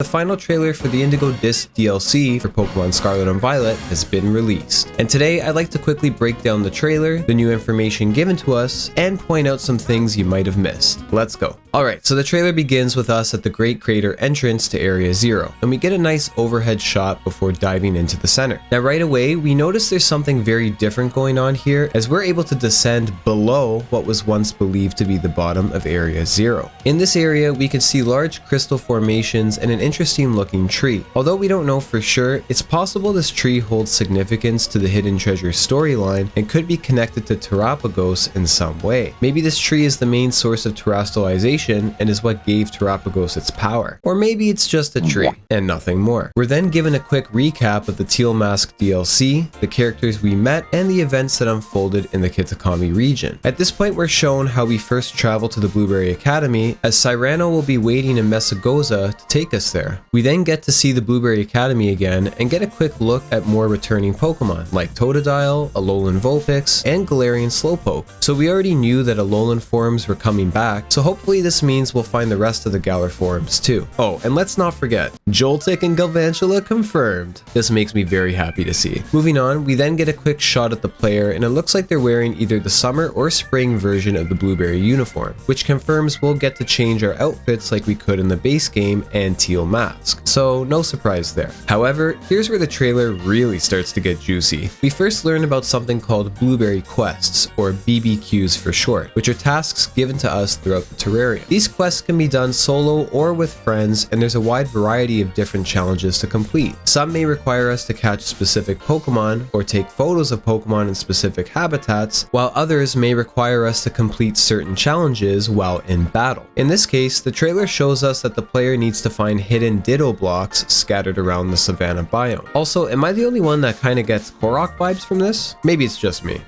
The final trailer for the Indigo Disk DLC for Pokémon Scarlet and Violet has been released. And today I'd like to quickly break down the trailer, the new information given to us, and point out some things you might have missed. Let's go. Alright, so the trailer begins with us at the Great Crater entrance to Area 0, and we get a nice overhead shot before diving into the center. Now right away, we notice there's something very different going on here, as we're able to descend below what was once believed to be the bottom of Area 0. In this area, we can see large crystal formations and an interesting looking tree. Although we don't know for sure, it's possible this tree holds significance to the Hidden Treasure storyline and could be connected to Terapagos in some way. Maybe this tree is the main source of terrestrialization and is what gave Terapagos its power. Or maybe it's just a tree and nothing more. We're then given a quick recap of the Teal Mask DLC, the characters we met, and the events that unfolded in the Kitakami region. At this point, we're shown how we first travel to the Blueberry Academy, as Cyrano will be waiting in Messagoza to take us there. We then get to see the Blueberry Academy again and get a quick look at more returning Pokemon like Totodile, Alolan Vulpix, and Galarian Slowpoke. So we already knew that Alolan forms were coming back, so hopefully this means we'll find the rest of the Galar forms too. Oh, and let's not forget, Joltik and Galvantula confirmed. This makes me very happy to see. Moving on, we then get a quick shot at the player and it looks like they're wearing either the summer or spring version of the Blueberry uniform, which confirms we'll get to change our outfits like we could in the base game and Teal Mask. So no surprise there. However, here's where the trailer really starts to get juicy. We first learn about something called Blueberry Quests, or BBQs for short, which are tasks given to us throughout the terrarium. These quests can be done solo or with friends, and there's a wide variety of different challenges to complete. Some may require us to catch specific Pokemon or take photos of Pokemon in specific habitats, while others may require us to complete certain challenges while in battle. In this case, the trailer shows us that the player needs to find hidden Ditto blocks scattered around the savanna biome. Also, am I the only one that kind of gets Korok vibes from this? Maybe it's just me.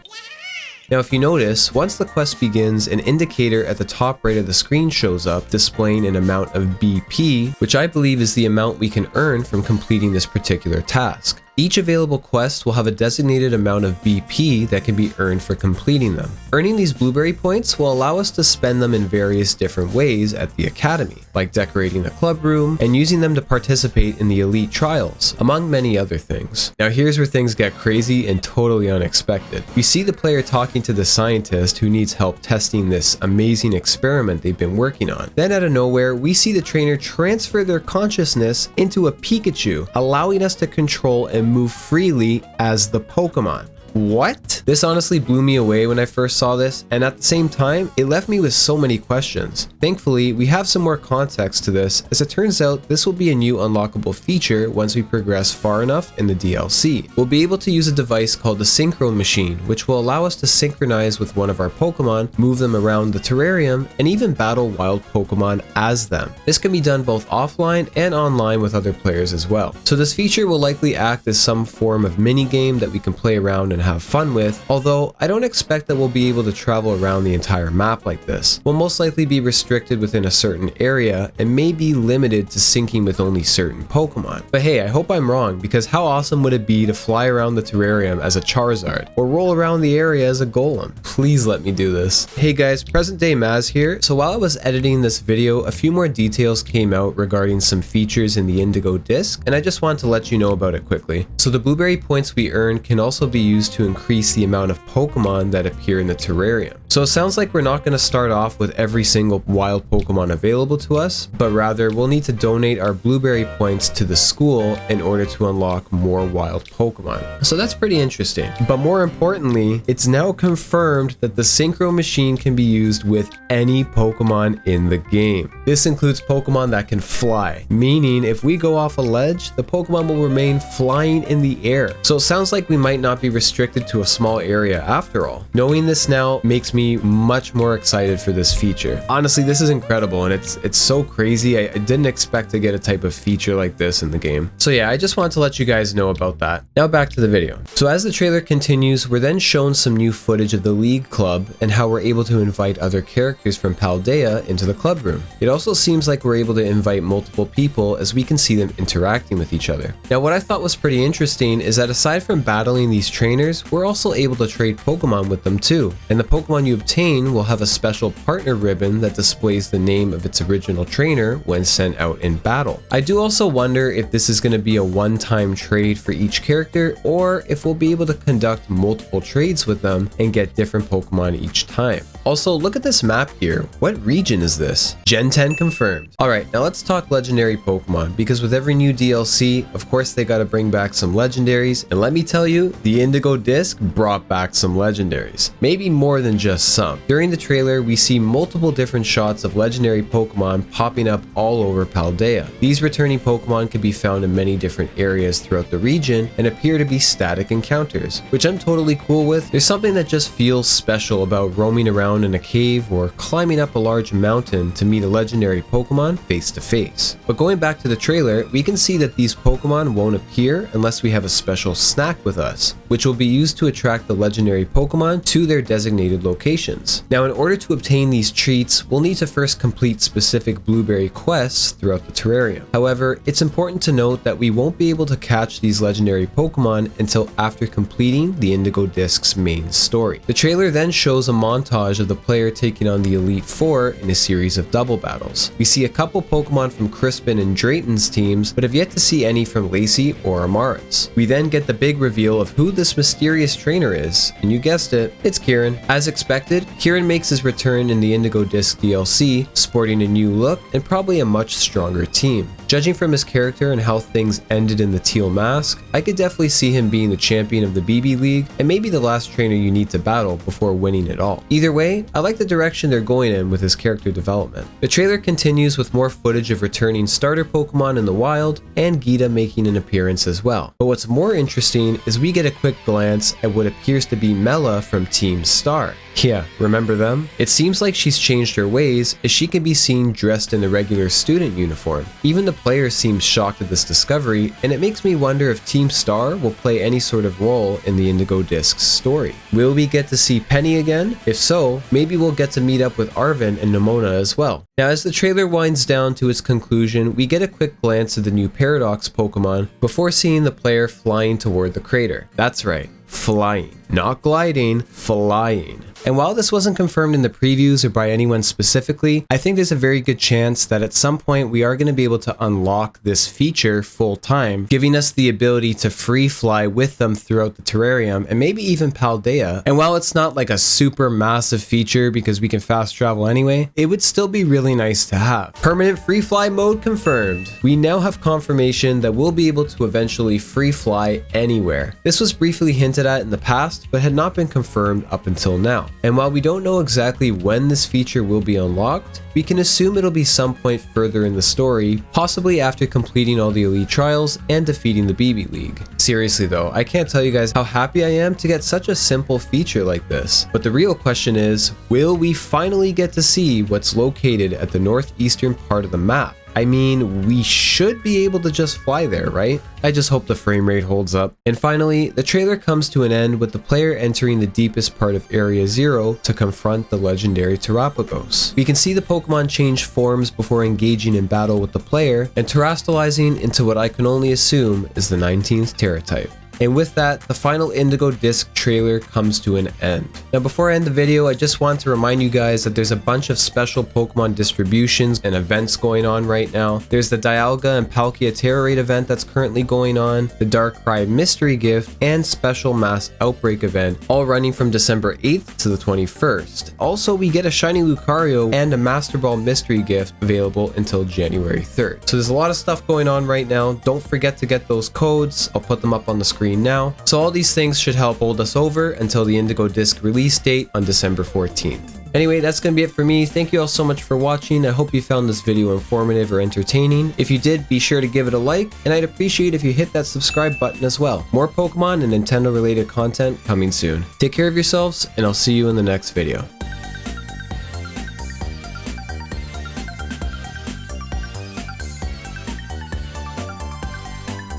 Now if you notice, once the quest begins, an indicator at the top right of the screen shows up, displaying an amount of BP, which I believe is the amount we can earn from completing this particular task. Each available quest will have a designated amount of BP that can be earned for completing them. Earning these blueberry points will allow us to spend them in various different ways at the Academy, like decorating the club room and using them to participate in the elite trials, among many other things. Now here's where things get crazy and totally unexpected. We see the player talking to the scientist who needs help testing this amazing experiment they've been working on. Then out of nowhere, we see the trainer transfer their consciousness into a Pikachu, allowing us to control and move freely as the Pokemon. What? This honestly blew me away when I first saw this, and at the same time, it left me with so many questions. Thankfully, we have some more context to this, as it turns out this will be a new unlockable feature once we progress far enough in the DLC. We'll be able to use a device called the Synchro Machine, which will allow us to synchronize with one of our Pokemon, move them around the terrarium, and even battle wild Pokemon as them. This can be done both offline and online with other players as well. So this feature will likely act as some form of mini-game that we can play around and have fun with, although I don't expect that we'll be able to travel around the entire map like this. We'll most likely be restricted within a certain area and may be limited to syncing with only certain Pokemon. But hey, I hope I'm wrong, because how awesome would it be to fly around the terrarium as a Charizard, or roll around the area as a Golem? Please let me do this. Hey guys, present day Maz here. So while I was editing this video, a few more details came out regarding some features in the Indigo Disk, and I just want to let you know about it quickly. So the blueberry points we earn can also be used to increase the amount of Pokemon that appear in the terrarium. So it sounds like we're not going to start off with every single wild Pokemon available to us, but rather we'll need to donate our blueberry points to the school in order to unlock more wild Pokemon. So that's pretty interesting. But more importantly, it's now confirmed that the Synchro Machine can be used with any Pokemon in the game. This includes Pokemon that can fly, meaning if we go off a ledge, the Pokemon will remain flying in the air. So it sounds like we might not be restricted to a small area after all. Knowing this now makes me much more excited for this feature. Honestly, this is incredible, and it's so crazy. I didn't expect to get a type of feature like this in the game. So yeah, I just wanted to let you guys know about that. Now back to the video. So as the trailer continues, we're then shown some new footage of the League Club and how we're able to invite other characters from Paldea into the club room. It also seems like we're able to invite multiple people, as we can see them interacting with each other. Now what I thought was pretty interesting is that aside from battling these trainers, trainers, we're also able to trade Pokemon with them too. And the Pokemon you obtain will have a special partner ribbon that displays the name of its original trainer when sent out in battle. I do also wonder if this is going to be a one-time trade for each character, or if we'll be able to conduct multiple trades with them and get different Pokemon each time. Also, look at this map here. What region is this? Gen 10 confirmed. Alright, now let's talk legendary Pokemon, because with every new DLC, of course they gotta bring back some legendaries, and let me tell you, the Indigo Disk brought back some legendaries. Maybe more than just some. During the trailer, we see multiple different shots of legendary Pokemon popping up all over Paldea. These returning Pokemon can be found in many different areas throughout the region and appear to be static encounters, which I'm totally cool with. There's something that just feels special about roaming around in a cave or climbing up a large mountain to meet a legendary Pokemon face to face. But going back to the trailer, we can see that these Pokemon won't appear unless we have a special snack with us, which will be used to attract the legendary Pokemon to their designated locations. Now, in order to obtain these treats, we'll need to first complete specific blueberry quests throughout the terrarium. However, it's important to note that we won't be able to catch these legendary Pokemon until after completing the Indigo Disk's main story. The trailer then shows a montage of the player taking on the Elite Four in a series of double battles. We see a couple Pokemon from Crispin and Drayton's teams, but have yet to see any from Lacey or Amara's. We then get the big reveal of who this mysterious trainer is, and you guessed it, it's Kieran. As expected, Kieran makes his return in the Indigo Disk DLC, sporting a new look and probably a much stronger team. Judging from his character and how things ended in the teal mask, I could definitely see him being the champion of the BB League and maybe the last trainer you need to battle before winning it all. Either way, I like the direction they're going in with his character development. The trailer continues with more footage of returning starter Pokemon in the wild and Geeta making an appearance as well. But what's more interesting is we get a quick glance at what appears to be Mela from Team Star. Yeah, remember them? It seems like she's changed her ways as she can be seen dressed in the regular student uniform. Even the player seems shocked at this discovery, and it makes me wonder if Team Star will play any sort of role in the Indigo Disk's story. Will we get to see Penny again? If so, maybe we'll get to meet up with Arven and Nimona as well. Now, as the trailer winds down to its conclusion, we get a quick glance at the new Paradox Pokemon before seeing the player flying toward the crater. That's right, flying. Not gliding, flying. And while this wasn't confirmed in the previews or by anyone specifically, I think there's a very good chance that at some point we are going to be able to unlock this feature full time, giving us the ability to free fly with them throughout the terrarium and maybe even Paldea. And while it's not like a super massive feature because we can fast travel anyway, it would still be really nice to have. Permanent free fly mode confirmed. We now have confirmation that we'll be able to eventually free fly anywhere. This was briefly hinted at in the past, but had not been confirmed up until now. And while we don't know exactly when this feature will be unlocked, we can assume it'll be some point further in the story, possibly after completing all the Elite Trials and defeating the BB League. Seriously though, I can't tell you guys how happy I am to get such a simple feature like this. But the real question is, will we finally get to see what's located at the northeastern part of the map? I mean, we should be able to just fly there, right? I just hope the frame rate holds up. And finally, the trailer comes to an end with the player entering the deepest part of Area 0 to confront the legendary Terapagos. We can see the Pokemon change forms before engaging in battle with the player and terastallizing into what I can only assume is the 19th Terra type. And with that, the final Indigo Disk trailer comes to an end. Now, before I end the video, I just want to remind you guys that there's a bunch of special Pokemon distributions and events going on right now. There's the Dialga and Palkia Terra Raid event that's currently going on, the Darkrai Mystery Gift, and Special Mass Outbreak event, all running from December 8th to the 21st. Also, we get a Shiny Lucario and a Master Ball Mystery Gift available until January 3rd. So there's a lot of stuff going on right now. Don't forget to get those codes. I'll put them up on the screen now. So all these things should help hold us over until the Indigo Disk release date on December 14th. Anyway, that's going to be it for me. Thank you all so much for watching. I hope you found this video informative or entertaining. If you did, be sure to give it a like, and I'd appreciate if you hit that subscribe button as well. More Pokemon and Nintendo related content coming soon. Take care of yourselves, and I'll see you in the next video.